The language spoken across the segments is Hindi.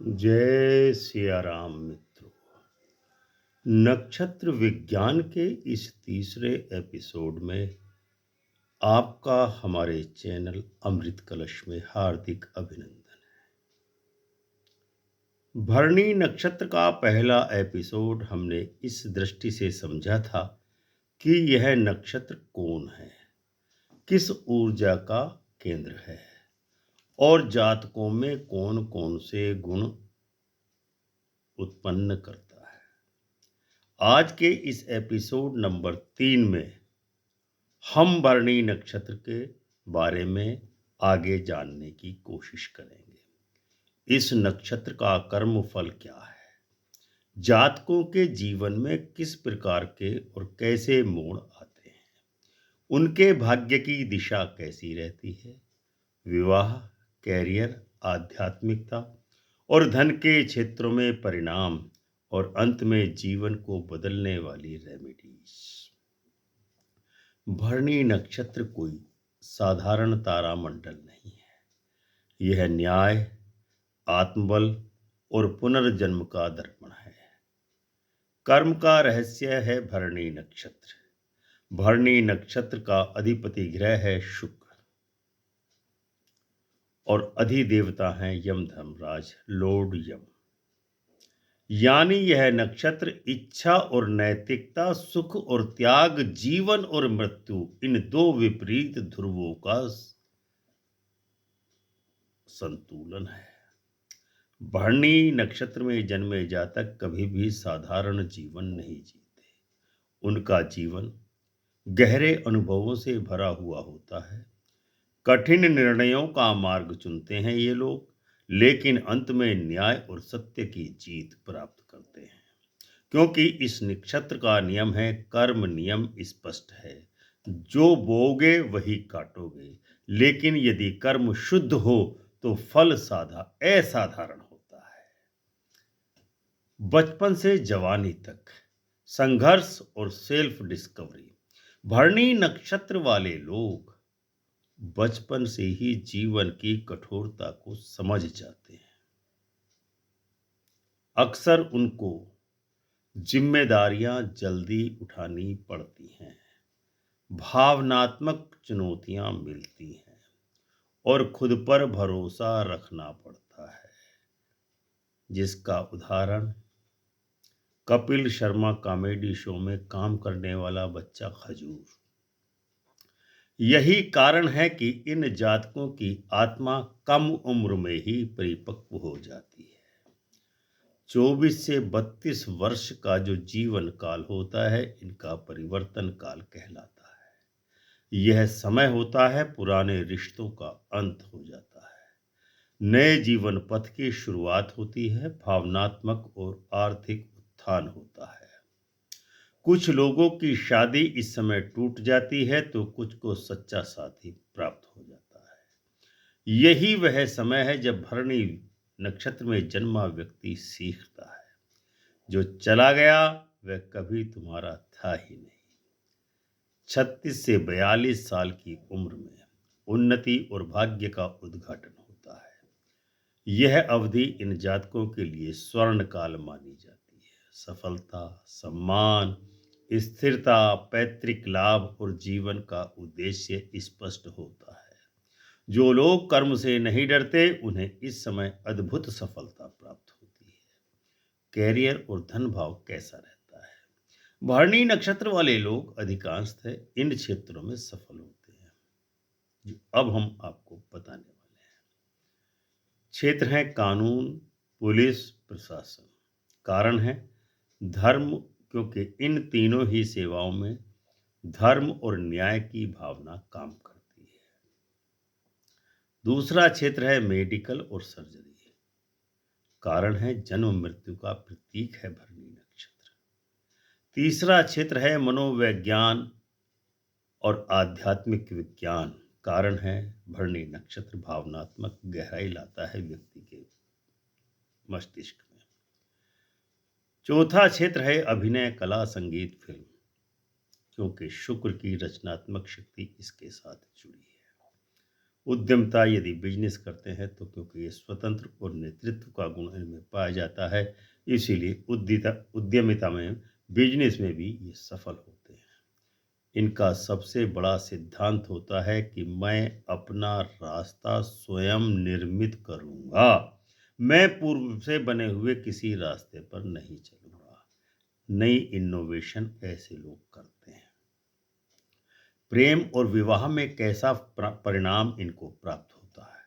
जय सिया राम मित्रों। नक्षत्र विज्ञान के इस तीसरे एपिसोड में आपका हमारे चैनल अमृत कलश में हार्दिक अभिनंदन। भरणी नक्षत्र का पहला एपिसोड हमने इस दृष्टि से समझा था कि यह नक्षत्र कौन है, किस ऊर्जा का केंद्र है और जातकों में कौन कौन से गुण उत्पन्न करता है। आज के इस एपिसोड नंबर 3 में हम भरणी नक्षत्र के बारे में आगे जानने की कोशिश करेंगे। इस नक्षत्र का कर्म फल क्या है, जातकों के जीवन में किस प्रकार के और कैसे मोड़ आते हैं, उनके भाग्य की दिशा कैसी रहती है, विवाह, कैरियर, आध्यात्मिकता और धन के क्षेत्रों में परिणाम और अंत में जीवन को बदलने वाली रेमेडीज। भरणी नक्षत्र कोई साधारण तारामंडल नहीं है। यह न्याय, आत्मबल और पुनर्जन्म का दर्पण है। कर्म का रहस्य है भरणी नक्षत्र। भरणी नक्षत्र का अधिपति ग्रह है शुक्र और अधिदेवता हैं यम धर्मराज, लॉर्ड यम। यानी यह नक्षत्र इच्छा और नैतिकता, सुख और त्याग, जीवन और मृत्यु, इन दो विपरीत ध्रुवों का संतुलन है। भरणी नक्षत्र में जन्मे जातक कभी भी साधारण जीवन नहीं जीते। उनका जीवन गहरे अनुभवों से भरा हुआ होता है। कठिन निर्णयों का मार्ग चुनते हैं ये लोग, लेकिन अंत में न्याय और सत्य की जीत प्राप्त करते हैं। क्योंकि इस नक्षत्र का नियम है, कर्म नियम स्पष्ट है, जो बोओगे वही काटोगे। लेकिन यदि कर्म शुद्ध हो तो फल असाधारण होता है। बचपन से जवानी तक संघर्ष और सेल्फ डिस्कवरी। भरणी नक्षत्र वाले लोग बचपन से ही जीवन की कठोरता को समझ जाते हैं। अक्सर उनको जिम्मेदारियां जल्दी उठानी पड़ती हैं, भावनात्मक चुनौतियां मिलती हैं और खुद पर भरोसा रखना पड़ता है, जिसका उदाहरण कपिल शर्मा कॉमेडी शो में काम करने वाला बच्चा खजूर। यही कारण है कि इन जातकों की आत्मा कम उम्र में ही परिपक्व हो जाती है। 24 से 32 वर्ष का जो जीवन काल होता है, इनका परिवर्तन काल कहलाता है। यह समय होता है पुराने रिश्तों का अंत हो जाता है, नए जीवन पथ की शुरुआत होती है, भावनात्मक और आर्थिक उत्थान होता है। कुछ लोगों की शादी इस समय टूट जाती है तो कुछ को सच्चा साथी प्राप्त हो जाता है। यही वह समय है जब भरणी नक्षत्र में जन्मा व्यक्ति सीखता है, जो चला गया वह कभी तुम्हारा था ही नहीं। 36 से 42 साल की उम्र में उन्नति और भाग्य का उद्घाटन होता है। यह अवधि इन जातकों के लिए स्वर्ण काल मानी जाती है। सफलता, सम्मान, स्थिरता, पैतृक लाभ और जीवन का उद्देश्य स्पष्ट होता है। जो लोग कर्म से नहीं डरते, उन्हें इस समय अद्भुत सफलता प्राप्त होती है। कैरियर और धन भाव कैसा रहता है? भरणी नक्षत्र वाले लोग अधिकांशतः इन क्षेत्रों में सफल होते हैं, जो अब हम आपको बताने वाले हैं। क्षेत्र है कानून, पुलिस, प्रशासन। कारण है धर्म, क्योंकि इन तीनों ही सेवाओं में धर्म और न्याय की भावना काम करती है। दूसरा क्षेत्र है मेडिकल और सर्जरी। कारण है जन्म मृत्यु का प्रतीक है भरणी नक्षत्र। तीसरा क्षेत्र है मनोविज्ञान और आध्यात्मिक विज्ञान। कारण है भरणी नक्षत्र भावनात्मक गहराई लाता है व्यक्ति के मस्तिष्क में। चौथा क्षेत्र है अभिनय, कला, संगीत, फिल्म, क्योंकि शुक्र की रचनात्मक शक्ति इसके साथ जुड़ी है। उद्यमता यदि बिजनेस करते हैं तो क्योंकि ये स्वतंत्र और नेतृत्व का गुण इनमें पाया जाता है, इसीलिए उद्यमिता में, बिजनेस में भी ये सफल होते हैं। इनका सबसे बड़ा सिद्धांत होता है कि मैं अपना रास्ता स्वयं निर्मित करूंगा। मैं पूर्व से बने हुए किसी रास्ते पर नहीं चलूंगा। नई इनोवेशन ऐसे लोग करते हैं। प्रेम और विवाह में कैसा परिणाम इनको प्राप्त होता है?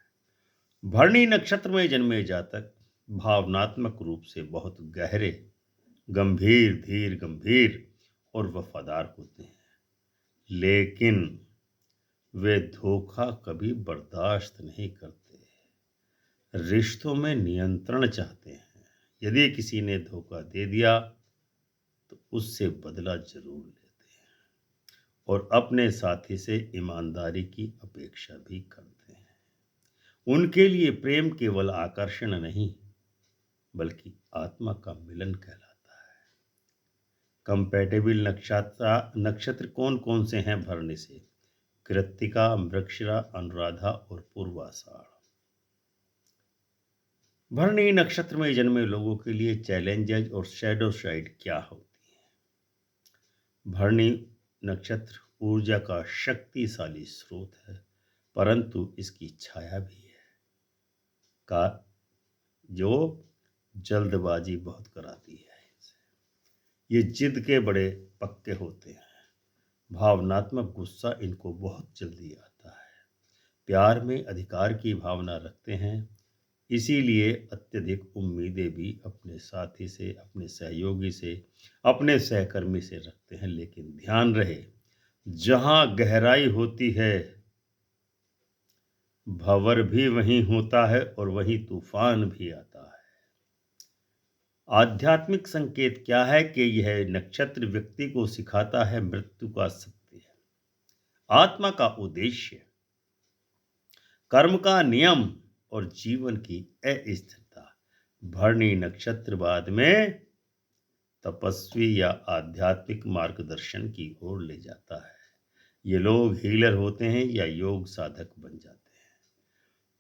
भरणी नक्षत्र में जन्मे जातक भावनात्मक रूप से बहुत गहरे, गंभीर, धीर गंभीर और वफादार होते हैं, लेकिन वे धोखा कभी बर्दाश्त नहीं करते। रिश्तों में नियंत्रण चाहते हैं। यदि किसी ने धोखा दे दिया तो उससे बदला जरूर लेते हैं और अपने साथी से ईमानदारी की अपेक्षा भी करते हैं। उनके लिए प्रेम केवल आकर्षण नहीं, बल्कि आत्मा का मिलन कहलाता है। कंपैटिबल नक्षत्र कौन कौन से हैं भरने से? कृत्तिका, मृगशिरा, अनुराधा और पूर्वाषाढ़। भरणी नक्षत्र में जन्मे लोगों के लिए चैलेंजेस और शैडो साइड क्या होती है? भरणी नक्षत्र ऊर्जा का शक्तिशाली स्रोत है, परंतु इसकी छाया भी है का जो जल्दबाजी बहुत कराती है। ये जिद के बड़े पक्के होते हैं। भावनात्मक गुस्सा इनको बहुत जल्दी आता है। प्यार में अधिकार की भावना रखते हैं, इसीलिए अत्यधिक उम्मीदें भी अपने साथी से, अपने सहयोगी से, अपने सहकर्मी से रखते हैं। लेकिन ध्यान रहे, जहां गहराई होती है भंवर भी वहीं होता है और वहीं तूफान भी आता है। आध्यात्मिक संकेत क्या है कि यह नक्षत्र व्यक्ति को सिखाता है मृत्यु का सत्य, आत्मा का उद्देश्य, कर्म का नियम और जीवन की अस्थिरता। भरणी नक्षत्र बाद में तपस्वी या आध्यात्मिक मार्गदर्शन की ओर ले जाता है। ये लोग हीलर होते हैं या योग साधक बन जाते हैं।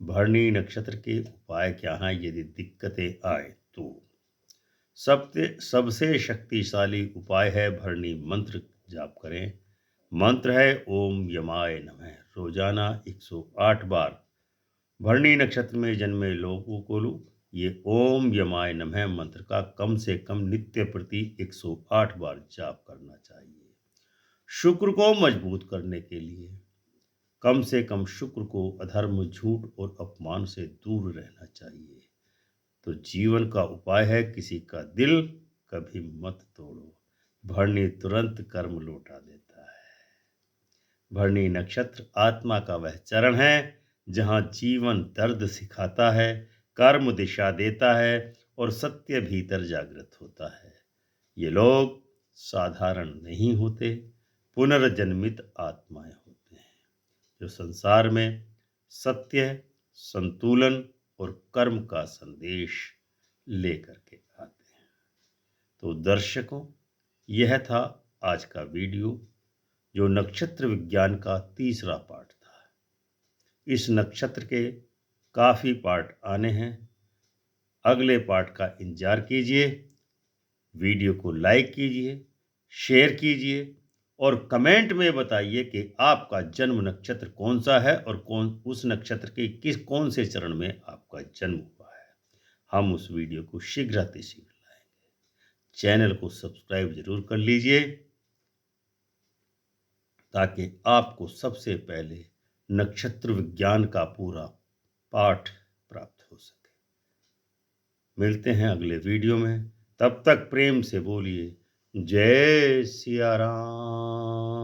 भरणी नक्षत्र के उपाय क्या हैं यदि दिक्कतें आए तो? सबसे शक्तिशाली उपाय है भरणी मंत्र जाप करें। मंत्र है ओम यमाय नमः। रोजाना 108 बार भरणी नक्षत्र में जन्मे लोगों को ये ओम यमाय नमः मंत्र का कम से कम नित्य प्रति 108 बार जाप करना चाहिए। शुक्र को मजबूत करने के लिए कम से कम शुक्र को अधर्म, झूठ और अपमान से दूर रहना चाहिए। तो जीवन का उपाय है किसी का दिल कभी मत तोड़ो। भरणी तुरंत कर्म लौटा देता है। भरणी नक्षत्र आत्मा का वह चरण है जहां जीवन दर्द सिखाता है, कर्म दिशा देता है और सत्य भीतर जागृत होता है। ये लोग साधारण नहीं होते, पुनर्जन्मित आत्माएं होते हैं जो संसार में सत्य, संतुलन और कर्म का संदेश लेकर के आते हैं। तो दर्शकों, यह था आज का वीडियो जो नक्षत्र विज्ञान का तीसरा पार्ट था। इस नक्षत्र के काफ़ी पार्ट आने हैं। अगले पार्ट का इंतजार कीजिए। वीडियो को लाइक कीजिए, शेयर कीजिए और कमेंट में बताइए कि आपका जन्म नक्षत्र कौन सा है और उस नक्षत्र के कौन से चरण में आपका जन्म हुआ है। हम उस वीडियो को शीघ्र लाएंगे। चैनल को सब्सक्राइब जरूर कर लीजिए ताकि आपको सबसे पहले नक्षत्र विज्ञान का पूरा पाठ प्राप्त हो सके। मिलते हैं अगले वीडियो में, तब तक प्रेम से बोलिए जय सिया राम।